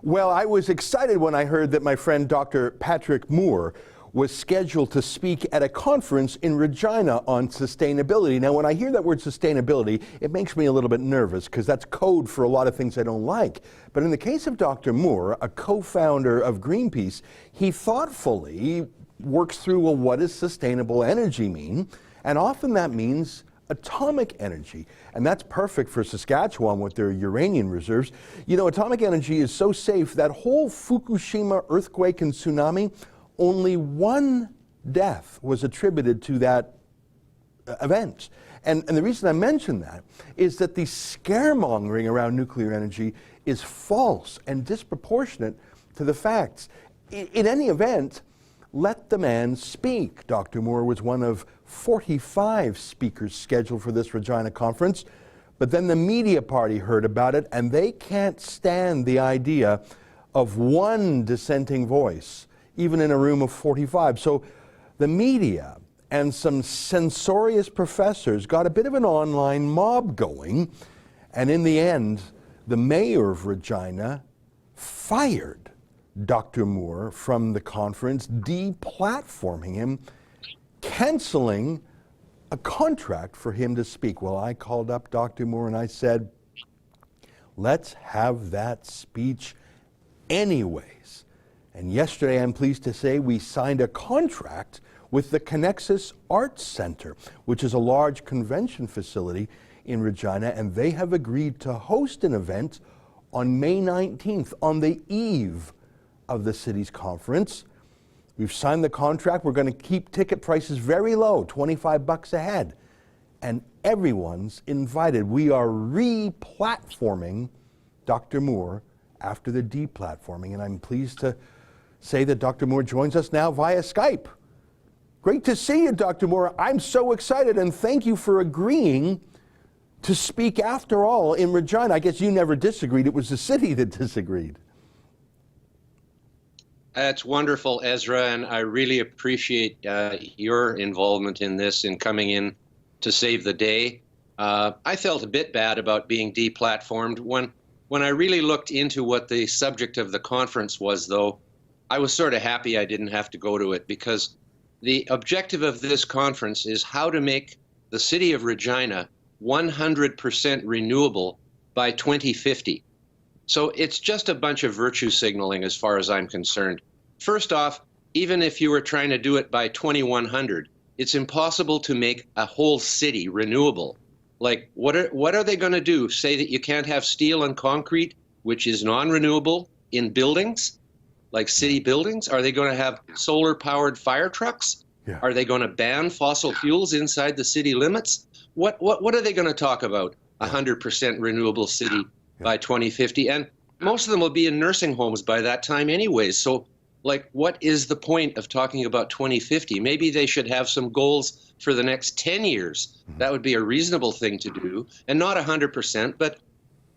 Well, I was excited when I heard that my friend Dr. Patrick Moore was scheduled to speak at a conference in Regina on sustainability. Now, when I hear that word sustainability, it makes me a little bit nervous because that's code for a lot of things I don't like. But in the case of Dr. Moore, a co-founder of Greenpeace, he thoughtfully works through, well, what does sustainable energy mean? And often that means atomic energy. And that's perfect for Saskatchewan with their uranium reserves. You know, atomic energy is so safe that whole Fukushima earthquake and tsunami, only one death was attributed to that event. And the reason I mention that is that the scaremongering around nuclear energy is false and disproportionate to the facts. In any event, let the man speak. Dr. Moore was one of 45 speakers scheduled for this Regina conference, but then the media party heard about it, and they can't stand the idea of one dissenting voice, even in a room of 45. So the media and some censorious professors got a bit of an online mob going, and in the end, the mayor of Regina fired Dr. Moore from the conference, deplatforming him, canceling a contract for him to speak. Well, I called up Dr. Moore and I said, let's have that speech anyways. And yesterday, I'm pleased to say, we signed a contract with the Connexus Arts Center, which is a large convention facility in Regina, and they have agreed to host an event on May 19th, on the eve of the city's conference. We've signed the contract. We're going to keep ticket prices very low, $25 a head. And everyone's invited. We are re-platforming Dr. Moore after the deplatforming. And I'm pleased to say that Dr. Moore joins us now via Skype. Great to see you, Dr. Moore. I'm so excited, and thank you for agreeing to speak after all in Regina. I guess you never disagreed. It was the city that disagreed. That's wonderful, Ezra, and I really appreciate your involvement in this, in coming in to save the day. I felt a bit bad about being deplatformed. When I really looked into what the subject of the conference was, though, I was sort of happy I didn't have to go to it, because the objective of this conference is how to make the city of Regina 100% renewable by 2050. So it's just a bunch of virtue signaling as far as I'm concerned. First off, even if you were trying to do it by 2100, it's impossible to make a whole city renewable. Like, what are they going to do? Say that you can't have steel and concrete, which is non-renewable, in buildings, like city buildings? Are they going to have solar-powered fire trucks? Yeah. Are they going to ban fossil fuels inside the city limits? What are they going to talk about? 100% renewable city by 2050, and most of them will be in nursing homes by that time anyways. So, like, what is the point of talking about 2050? Maybe they should have some goals for the next 10 years. That would be a reasonable thing to do, and not 100%, but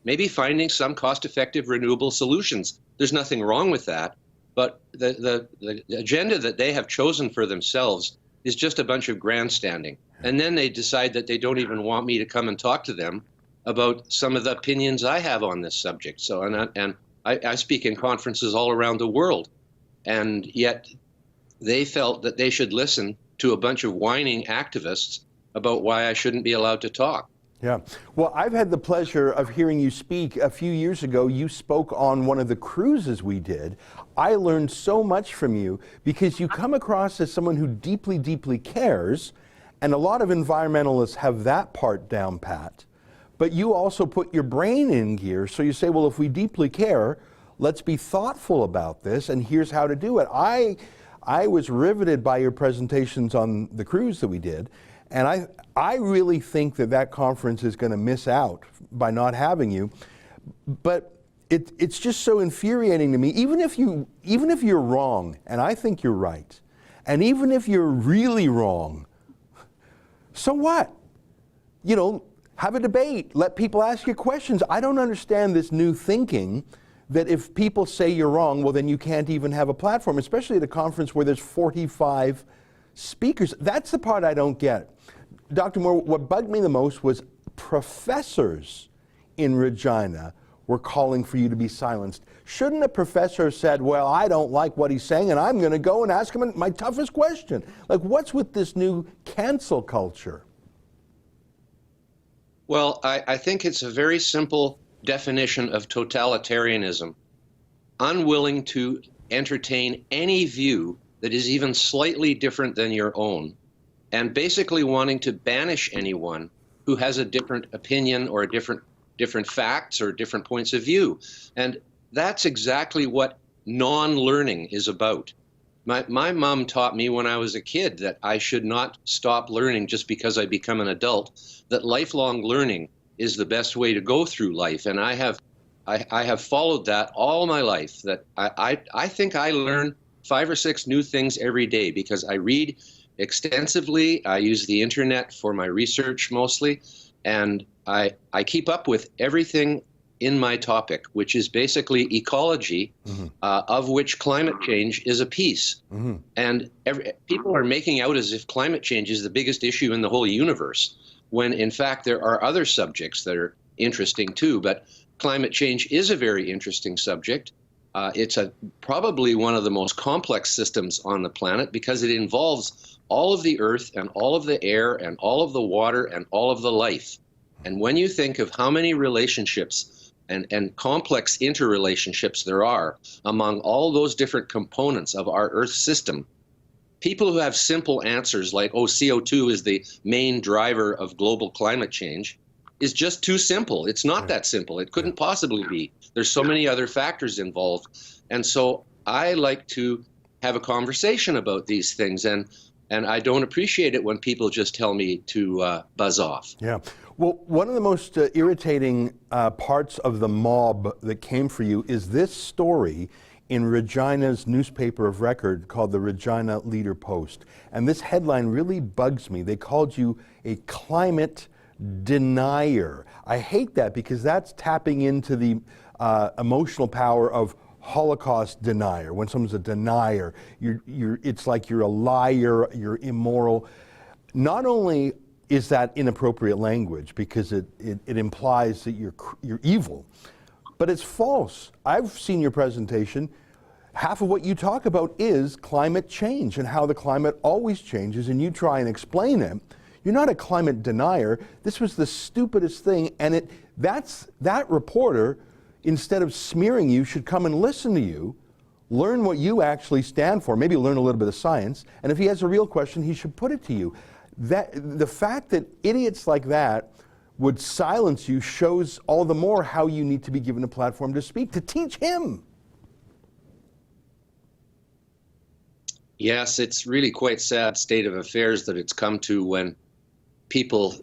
maybe finding some cost-effective renewable solutions. There's nothing wrong with that, but the agenda that they have chosen for themselves is just a bunch of grandstanding. And then they decide that they don't even want me to come and talk to them about some of the opinions I have on this subject. So, and I speak in conferences all around the world, and yet they felt that they should listen to a bunch of whining activists about why I shouldn't be allowed to talk. Yeah. Well, I've had the pleasure of hearing you speak. A few years ago, you spoke on one of the cruises we did. I learned so much from you because you come across as someone who deeply, deeply cares, and a lot of environmentalists have that part down pat. But you also put your brain in gear, so you say, well, if we deeply care, let's be thoughtful about this, and here's how to do it. I was riveted by your presentations on the cruise that we did, and I really think that conference is going to miss out by not having you. But it's just so infuriating to me, even if you're wrong, and I think you're right, and even if you're really wrong, so what? You know, have a debate. Let people ask you questions. I don't understand this new thinking that if people say you're wrong, well, then you can't even have a platform, especially at a conference where there's 45 speakers. That's the part I don't get. Dr. Moore, what bugged me the most was professors in Regina were calling for you to be silenced. Shouldn't a professor have said, well, I don't like what he's saying and I'm going to go and ask him my toughest question? Like, what's with this new cancel culture? Well, I think it's a very simple definition of totalitarianism. Unwilling to entertain any view that is even slightly different than your own, and basically wanting to banish anyone who has a different opinion or a different facts or different points of view. And that's exactly what non-learning is about. My mom taught me when I was a kid that I should not stop learning just because I become an adult, that lifelong learning is the best way to go through life. And I have followed that all my life, that I think I learn 5 or 6 new things every day because I read extensively. I use the internet for my research mostly, and I keep up with everything in my topic, which is basically ecology, of which climate change is a piece. And people are making out as if climate change is the biggest issue in the whole universe, when in fact there are other subjects that are interesting too. But climate change is a very interesting subject. It's probably one of the most complex systems on the planet because it involves all of the earth and all of the air and all of the water and all of the life. And when you think of how many relationships and complex interrelationships there are among all those different components of our Earth system, people who have simple answers like, oh, CO2 is the main driver of global climate change, is just too simple. It's not that simple. It couldn't possibly be. There's so many other factors involved. And so I like to have a conversation about these things, and I don't appreciate it when people just tell me to buzz off. Yeah. Well, one of the most irritating parts of the mob that came for you is this story in Regina's newspaper of record called the Regina Leader Post. And this headline really bugs me. They called you a climate denier. I hate that because that's tapping into the emotional power of Holocaust denier. When someone's a denier, it's like you're a liar, you're immoral. Not only is that inappropriate language because it implies that you're evil, but it's false. I've seen your presentation. Half of what you talk about is climate change and how the climate always changes, and you try and explain it. You're not a climate denier. This was the stupidest thing, and that reporter, instead of smearing you, should come and listen to you, learn what you actually stand for, maybe learn a little bit of science, and if he has a real question, he should put it to you. The fact that idiots like that would silence you shows all the more how you need to be given a platform to speak, to teach him. Yes, it's really quite sad state of affairs that it's come to when people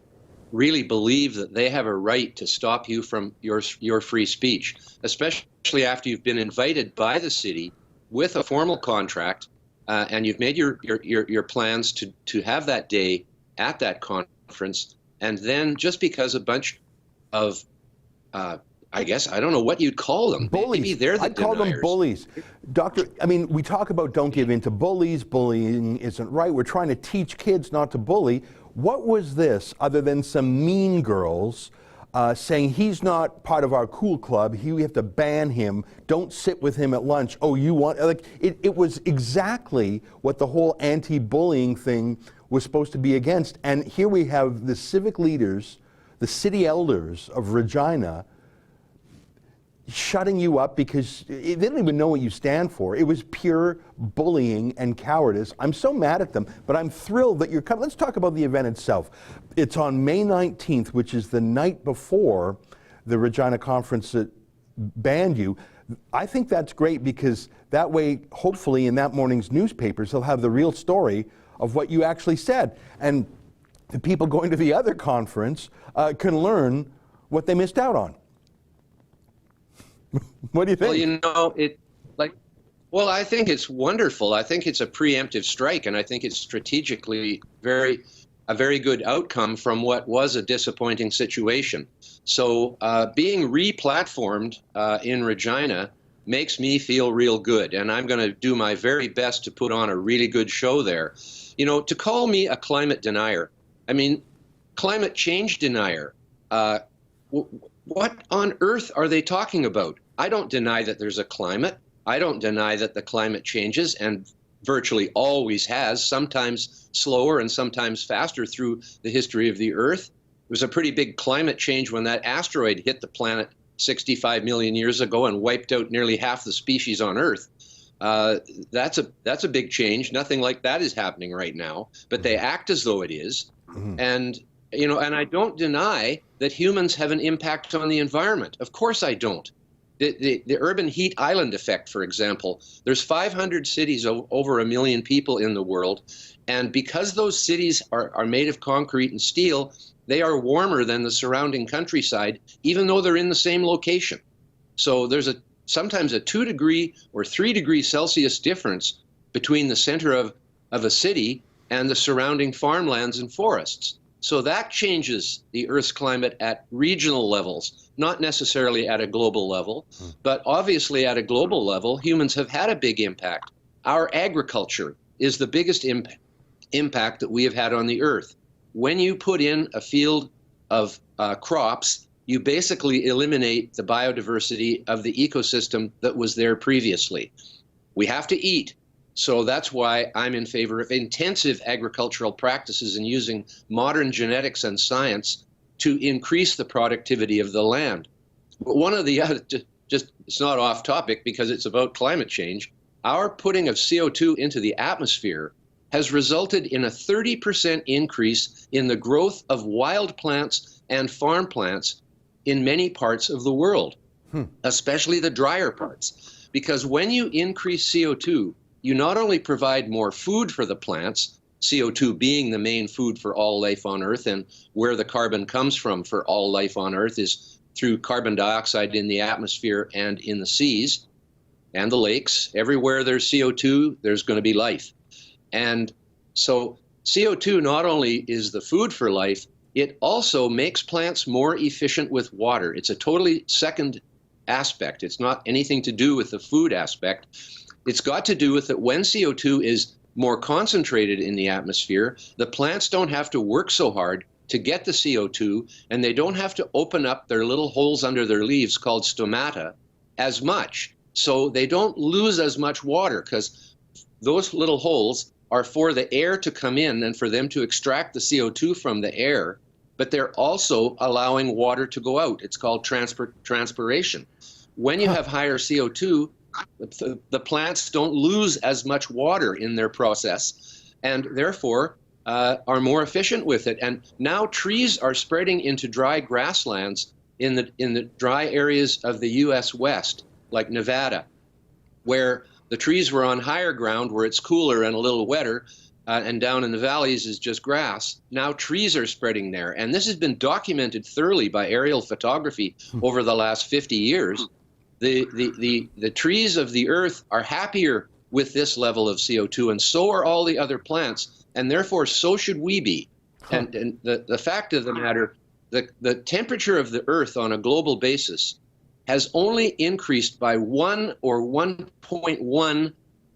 really believe that they have a right to stop you from your free speech, especially after you've been invited by the city with a formal contract, and you've made your plans to have that day at that conference, and then just because a bunch of I guess, I don't know what you'd call them. Bullies. Maybe they're the I'd call them bullies. Doctor, I mean, we talk about don't give in to bullies. Bullying isn't right. We're trying to teach kids not to bully. What was this other than some mean girls saying he's not part of our cool club, we have to ban him, don't sit with him at lunch. Oh, you want, like, it was exactly what the whole anti-bullying thing was supposed to be against. And here we have the civic leaders, the city elders of Regina, shutting you up because they didn't even know what you stand for. It was pure bullying and cowardice. I'm so mad at them, but I'm thrilled that you're coming. Let's talk about the event itself. It's on May 19th, which is the night before the Regina conference that banned you. I think that's great because that way, hopefully in that morning's newspapers, they'll have the real story of what you actually said. And the people going to the other conference can learn what they missed out on. What do you think? Well, you know, I think it's wonderful. I think it's a preemptive strike, and I think it's strategically a very good outcome from what was a disappointing situation. So being re-platformed in Regina makes me feel real good, and I'm going to do my very best to put on a really good show there. You know, to call me a climate denier, I mean, climate change denier, what on earth are they talking about? I don't deny that there's a climate. I don't deny that the climate changes and virtually always has, sometimes slower and sometimes faster through the history of the Earth. There was a pretty big climate change when that asteroid hit the planet 65 million years ago and wiped out nearly half the species on Earth. That's a big change. Nothing like that is happening right now, but they act as though it is. And and I don't deny that humans have an impact on the environment. Of course I don't. The urban heat island effect, for example, there's 500 cities over 1 million people in the world, and because those cities are made of concrete and steel, they are warmer than the surrounding countryside, even though they're in the same location. So there's sometimes a 2 degree or 3 degree Celsius difference between the center of a city and the surrounding farmlands and forests. So that changes the Earth's climate at regional levels, not necessarily at a global level, but obviously at a global level, humans have had a big impact. Our agriculture is the biggest impact that we have had on the Earth. When you put in a field of crops, you basically eliminate the biodiversity of the ecosystem that was there previously. We have to eat. So that's why I'm in favor of intensive agricultural practices and using modern genetics and science to increase the productivity of the land. But one of the other, it's not off topic because it's about climate change, our putting of CO2 into the atmosphere has resulted in a 30% increase in the growth of wild plants and farm plants in many parts of the world, especially the drier parts. Because when you increase CO2, you not only provide more food for the plants, CO2 being the main food for all life on Earth, and where the carbon comes from for all life on Earth is through carbon dioxide in the atmosphere and in the seas and the lakes. Everywhere there's CO2, there's going to be life. And so CO2 not only is the food for life, it also makes plants more efficient with water. It's a totally second aspect. It's not anything to do with the food aspect. It's got to do with that when CO2 is more concentrated in the atmosphere, the plants don't have to work so hard to get the CO2, and they don't have to open up their little holes under their leaves called stomata as much. So they don't lose as much water because those little holes are for the air to come in and for them to extract the CO2 from the air, but they're also allowing water to go out. It's called transpiration. When you have higher CO2, the plants don't lose as much water in their process and therefore are more efficient with it. And now trees are spreading into dry grasslands in the dry areas of the US West, like Nevada, where the trees were on higher ground where it's cooler and a little wetter, and down in the valleys is just grass. Now trees are spreading there. And this has been documented thoroughly by aerial photography over the last 50 years. The trees of the earth are happier with this level of CO2, and so are all the other plants, and therefore so should we be. And the fact of the matter, the temperature of the earth on a global basis has only increased by 1 or 1.1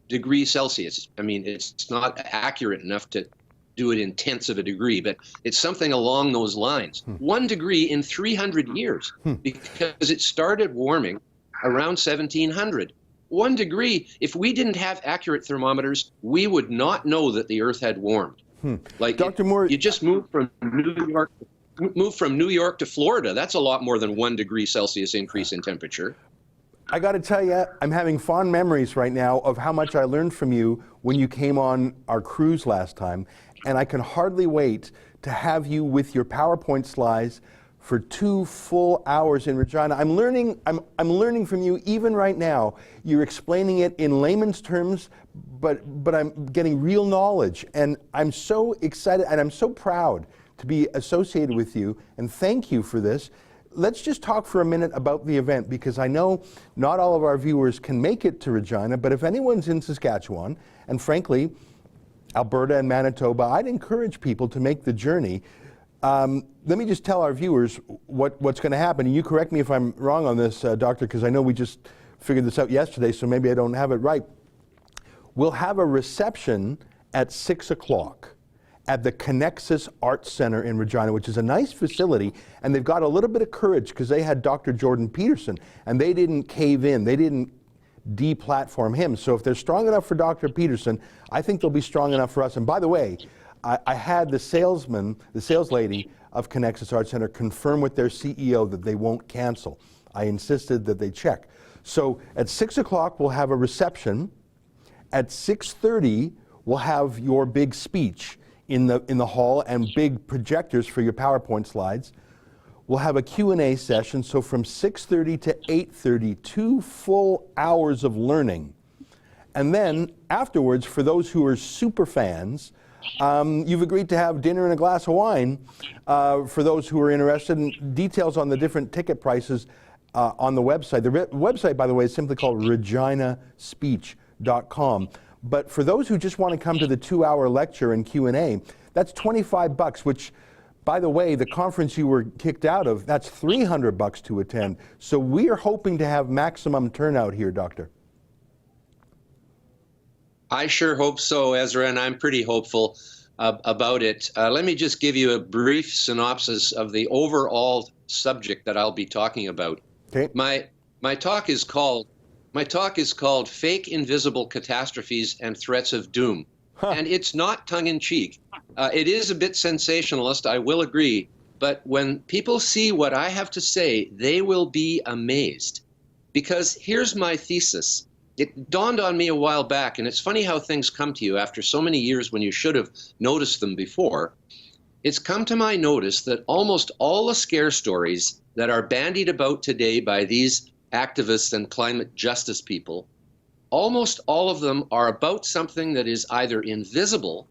degrees Celsius. I mean, it's not accurate enough to do it in tenths of a degree, but it's something along those lines. 1 degree in 300 years, because it started warming around 1700. 1 degree, if we didn't have accurate thermometers, we would not know that the earth had warmed. Like Dr. Moore, you just moved from New York to Florida. That's a lot more than 1 degree Celsius increase in temperature. I got to tell you, I'm having fond memories right now of how much I learned from you when you came on our cruise last time, and I can hardly wait to have you with your PowerPoint slides for 2 full hours in Regina. I'm learning from you even right now. You're explaining it in layman's terms, but I'm getting real knowledge, and I'm so excited and I'm so proud to be associated with you, and thank you for this. Let's just talk for a minute about the event, because I know not all of our viewers can make it to Regina, but if anyone's in Saskatchewan, and frankly, Alberta and Manitoba, I'd encourage people to make the journey. Let me just tell our viewers what's going to happen. And you correct me if I'm wrong on this, Doctor, because I know we just figured this out yesterday, so maybe I don't have it right. We'll have a reception at 6 o'clock. at the Connexus Arts Center in Regina, which is a nice facility, and they've got a little bit of courage because they had Dr. Jordan Peterson, and they didn't cave in. They didn't deplatform him. So if they're strong enough for Dr. Peterson, I think they'll be strong enough for us. And by the way, I had the sales lady of Connexus Arts Center confirm with their CEO that they won't cancel. I insisted that they check. So at 6 o'clock, we'll have a reception. At 6:30, we'll have your big speech in the hall and big projectors for your PowerPoint slides. We'll have a Q&A session, so from 6:30 to 8:30, 2 full hours of learning. And then afterwards, for those who are super fans, you've agreed to have dinner and a glass of wine for those who are interested. And details on the different ticket prices on the website. The website, by the way, is simply called reginaspeech.com. But for those who just want to come to the 2-hour lecture and Q&A, that's $25, which, by the way, the conference you were kicked out of, that's $300 to attend. So we are hoping to have maximum turnout here, Doctor. I sure hope so, Ezra, and I'm pretty hopeful about it. Let me just give you a brief synopsis of the overall subject that I'll be talking about. Okay. My talk is called Fake Invisible Catastrophes and Threats of Doom. And it's not tongue-in-cheek. It is a bit sensationalist, I will agree, but when people see what I have to say, they will be amazed. Because here's my thesis. It dawned on me a while back, and it's funny how things come to you after so many years when you should have noticed them before. It's come to my notice that almost all the scare stories that are bandied about today by these activists and climate justice people, almost all of them are about something that is either invisible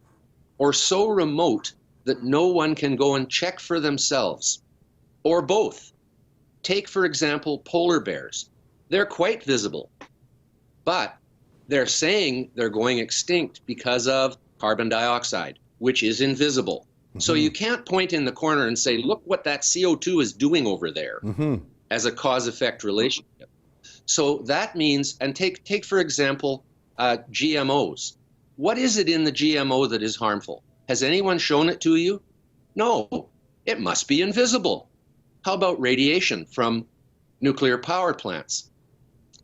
or so remote that no one can go and check for themselves, or both. Take, for example, polar bears. They're quite visible, but they're saying they're going extinct because of carbon dioxide, which is invisible. Mm-hmm. So you can't point in the corner and say, look what that CO2 is doing over there, as a cause-effect relationship. So that means, and take for example, GMOs. What is it in the GMO that is harmful? Has anyone shown it to you? No, it must be invisible. How about radiation from nuclear power plants?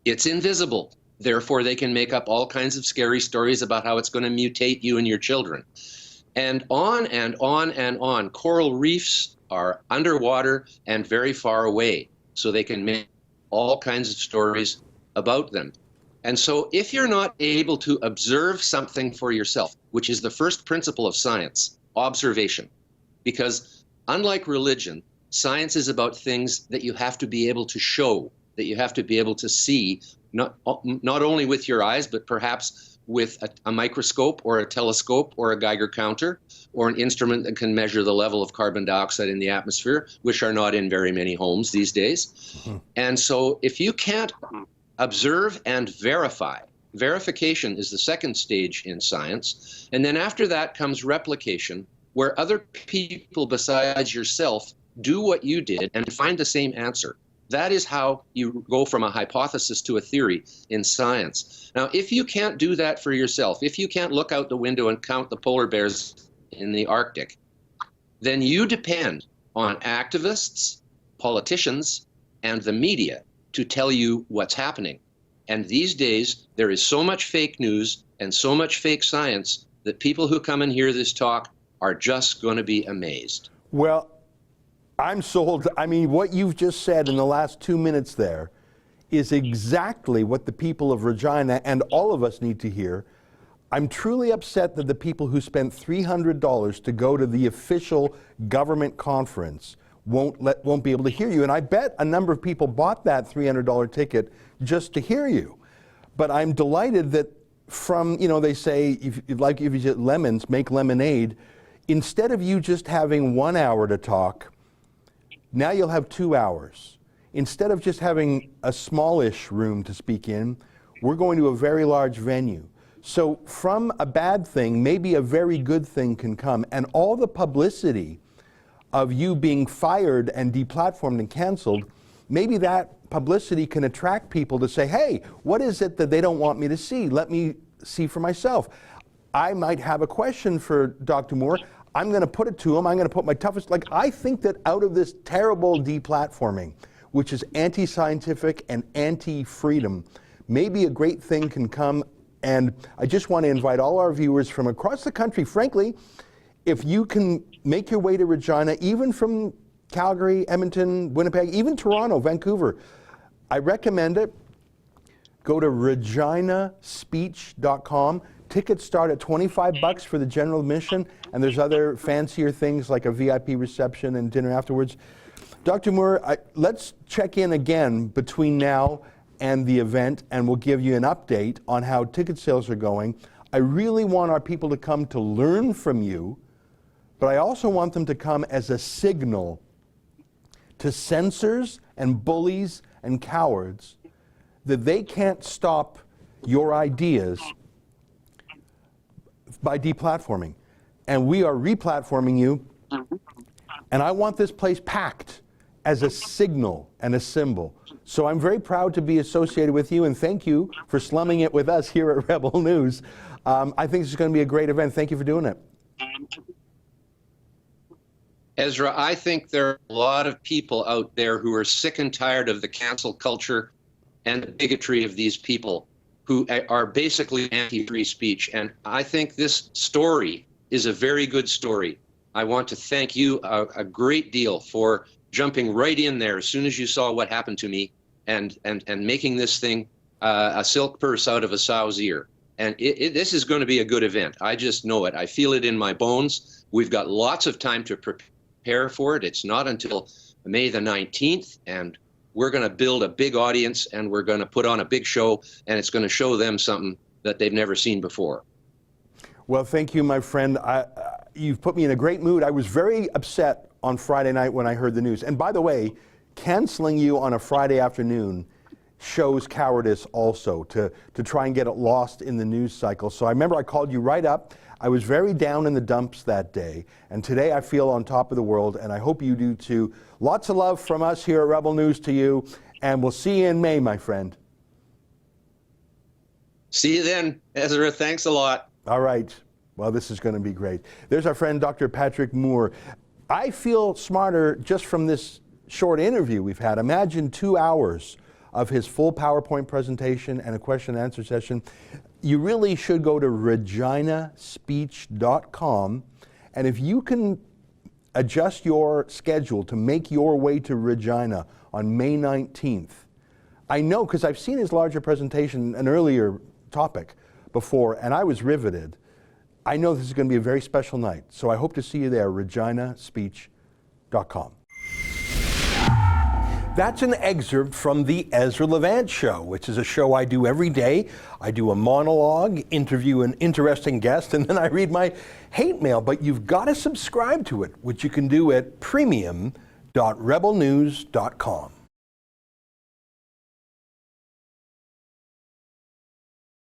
It's invisible. Therefore, they can make up all kinds of scary stories about how it's going to mutate you and your children. And on and on and on. Coral reefs are underwater and very far away, so they can make all kinds of stories about them. And so if you're not able to observe something for yourself, which is the first principle of science, observation, because unlike religion, science is about things that you have to be able to show, that you have to be able to see, not only with your eyes, but perhaps with a microscope or a telescope or a Geiger counter or an instrument that can measure the level of carbon dioxide in the atmosphere, which are not in very many homes these days. Mm-hmm. And so if you can't observe and verify, verification is the second stage in science. And then after that comes replication, where other people besides yourself do what you did and find the same answer. That is how you go from a hypothesis to a theory in science. Now, if you can't do that for yourself, if you can't look out the window and count the polar bears in the Arctic, then you depend on activists, politicians, and the media to tell you what's happening. And these days, there is so much fake news and so much fake science that people who come and hear this talk are just going to be amazed. Well, I'm sold. I mean, what you've just said in the last 2 minutes there is exactly what the people of Regina and all of us need to hear. I'm truly upset that the people who spent $300 to go to the official government conference won't be able to hear you. And I bet a number of people bought that $300 ticket just to hear you. But I'm delighted that from, they say, if you get lemons, make lemonade. Instead of you just having 1 hour to talk, now you'll have 2 hours. Instead of just having a smallish room to speak in, we're going to a very large venue. So from a bad thing, maybe a very good thing can come. And all the publicity of you being fired and deplatformed and canceled, maybe that publicity can attract people to say, hey, what is it that they don't want me to see? Let me see for myself. I might have a question for Dr. Moore. I'm going to put it to them. I'm going to put my toughest, like, I think that out of this terrible deplatforming, which is anti-scientific and anti-freedom, maybe a great thing can come. And I just want to invite all our viewers from across the country, frankly, if you can make your way to Regina, even from Calgary, Edmonton, Winnipeg, even Toronto, Vancouver, I recommend it. Go to reginaspeech.com. Tickets start at $25 for the general admission, and there's other fancier things like a VIP reception and dinner afterwards. Dr. Moore, let's check in again between now and the event, and we'll give you an update on how ticket sales are going. I really want our people to come to learn from you, but I also want them to come as a signal to censors and bullies and cowards that they can't stop your ideas by deplatforming. And we are replatforming you, and I want this place packed as a signal and a symbol. So I'm very proud to be associated with you, and thank you for slumming it with us here at Rebel News. I think this is going to be a great event. Thank you for doing it. Ezra, I think there are a lot of people out there who are sick and tired of the cancel culture and the bigotry of these people who are basically anti-free speech. And I think this story is a very good story. I want to thank you a great deal for jumping right in there as soon as you saw what happened to me and making this thing a silk purse out of a sow's ear. And this is going to be a good event. I just know it. I feel it in my bones. We've got lots of time to prepare for it. It's not until May the 19th, and we're going to build a big audience, and we're going to put on a big show, and it's going to show them something that they've never seen before. Well, thank you, my friend. You've put me in a great mood. I was very upset on Friday night when I heard the news. And by the way, canceling you on a Friday afternoon shows cowardice also, to try and get it lost in the news cycle. So I remember I called you right up. I was very down in the dumps that day, and today I feel on top of the world, and I hope you do too. Lots of love from us here at Rebel News to you, and we'll see you in May, my friend. See you then, Ezra. Thanks a lot. All right. Well, this is going to be great. There's our friend, Dr. Patrick Moore. I feel smarter just from this short interview we've had. Imagine 2 hours of his full PowerPoint presentation and a question and answer session. You really should go to reginaspeech.com, and if you can adjust your schedule to make your way to Regina on May 19th, I know because I've seen his larger presentation, an earlier topic before, and I was riveted. I know this is going to be a very special night, so I hope to see you there, reginaspeech.com. That's an excerpt from the Ezra Levant Show, which is a show I do every day. I do a monologue, interview an interesting guest, and then I read my hate mail. But you've got to subscribe to it, which you can do at premium.rebelnews.com.